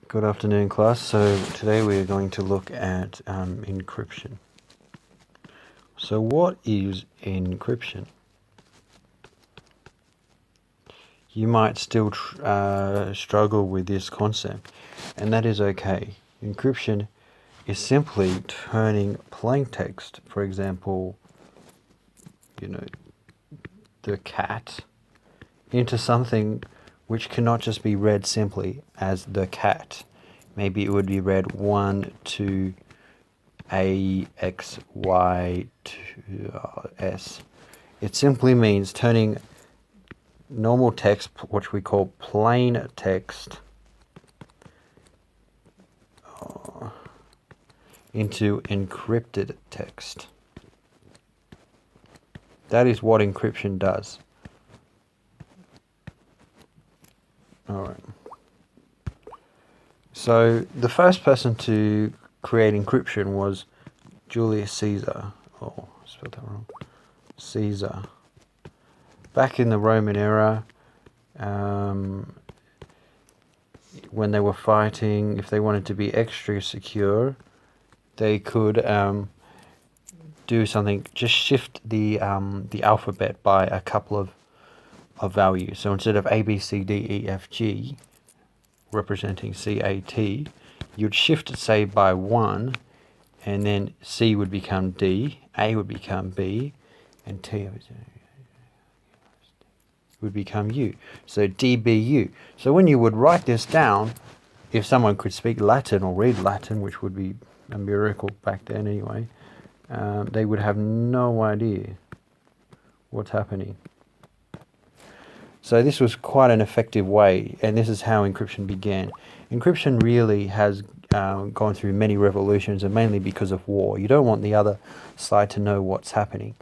Good afternoon, class. So today we are going to look at encryption. So what is encryption? You might still struggle with this concept, and that is okay. Encryption is simply turning plain text, for example, the cat, into something which cannot just be read simply as the cat. Maybe it would be read 1 to A X Y to S. It simply means turning normal text, which we call plain text, into encrypted text. That is what encryption does. Alright. So the first person to create encryption was Julius Caesar. Oh, I spelled that wrong. Caesar. Back in the Roman era, when they were fighting, if they wanted to be extra secure, they could do something, just shift the alphabet by a couple of values. So instead of A, B, C, D, E, F, G, representing CAT, you'd shift it, say, by 1, and then C would become D, A would become B, and T would become U. So DBU. So when you would write this down, if someone could speak Latin or read Latin, which would be a miracle back then anyway, they would have no idea what's happening. So this was quite an effective way, and this is how encryption began. Encryption really has gone through many revolutions, and mainly because of war. You don't want the other side to know what's happening.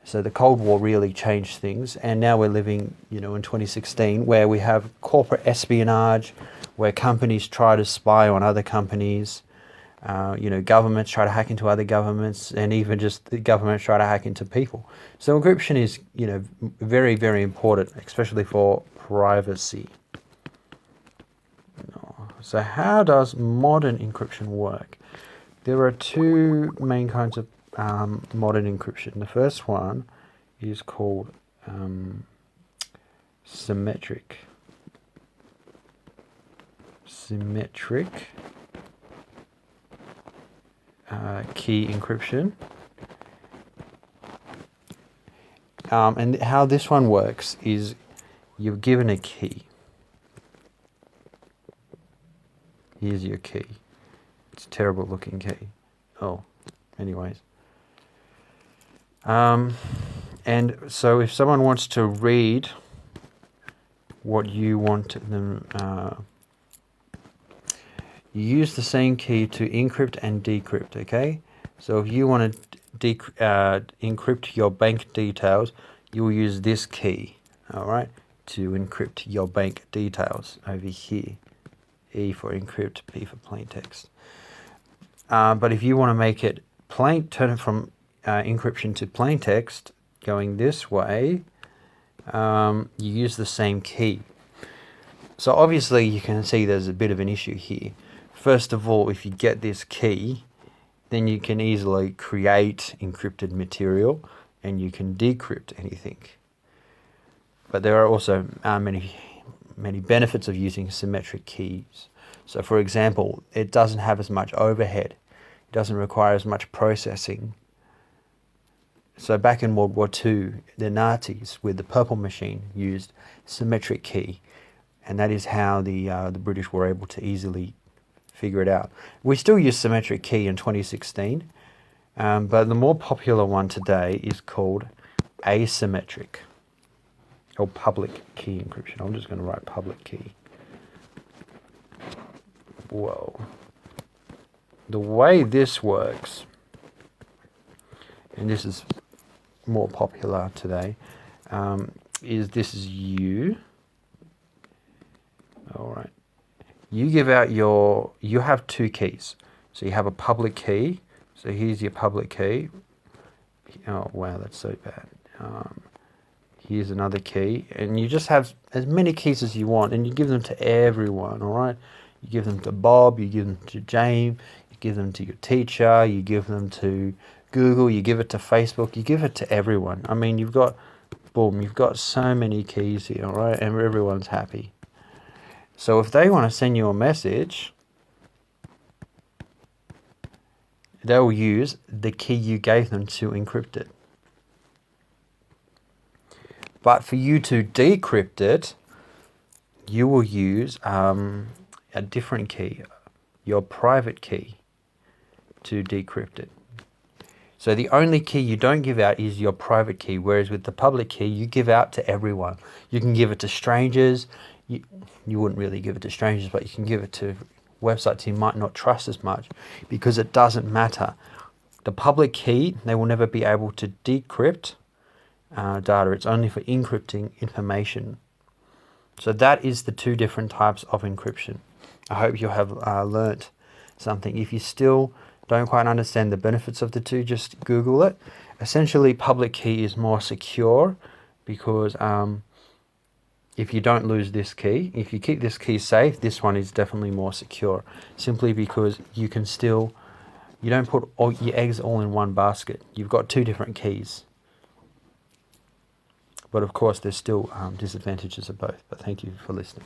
So the Cold War really changed things, and now we're living, in 2016, where we have corporate espionage, where companies try to spy on other companies. Governments try to hack into other governments, and even just the governments try to hack into people. So encryption is, very, very important, especially for privacy. So how does modern encryption work? There are two main kinds of modern encryption. The first one is called symmetric. Symmetric key encryption. And how this one works is you're given a key. Here's your key. It's a terrible looking key. Oh, anyways. And so if someone wants to read what you want them, you use the same key to encrypt and decrypt, okay? So if you want to encrypt your bank details, you will use this key, all right, to encrypt your bank details over here. E for encrypt, P for plain text. But if you want to make it plain, turn it from encryption to plain text, going this way, you use the same key. So obviously you can see there's a bit of an issue here. First of all, if you get this key, then you can easily create encrypted material and you can decrypt anything. But there are also many benefits of using symmetric keys. So for example, it doesn't have as much overhead. It doesn't require as much processing. So back in World War II, the Nazis with the purple machine used symmetric key, and that is how the British were able to easily figure it out. We still use symmetric key in 2016, but the more popular one today is called asymmetric, or public key encryption. I'm just going to write public key. Whoa. The way this works, and this is more popular today, is this is you. All right. You give out you have two keys. So you have a public key. So here's your public key. Oh, wow, that's so bad. Here's another key. And you just have as many keys as you want, and you give them to everyone, all right? You give them to Bob, you give them to James, you give them to your teacher, you give them to Google, you give it to Facebook, you give it to everyone. I mean, you've got, boom, you've got so many keys here, all right, and everyone's happy. So if they want to send you a message, they'll use the key you gave them to encrypt it. But for you to decrypt it, you will use a different key, your private key, to decrypt it. So the only key you don't give out is your private key, whereas with the public key, you give out to everyone. You can give it to strangers. You wouldn't really give it to strangers, but you can give it to websites you might not trust as much, because it doesn't matter. The public key, they will never be able to decrypt data. It's only for encrypting information. So that is the two different types of encryption. I hope you have learnt something. If you still don't quite understand the benefits of the two, just Google it. Essentially, public key is more secure because if you don't lose this key, if you keep this key safe, this one is definitely more secure, simply because you can still, you don't put all your eggs all in one basket. You've got two different keys. But of course, there's still disadvantages of both. But thank you for listening.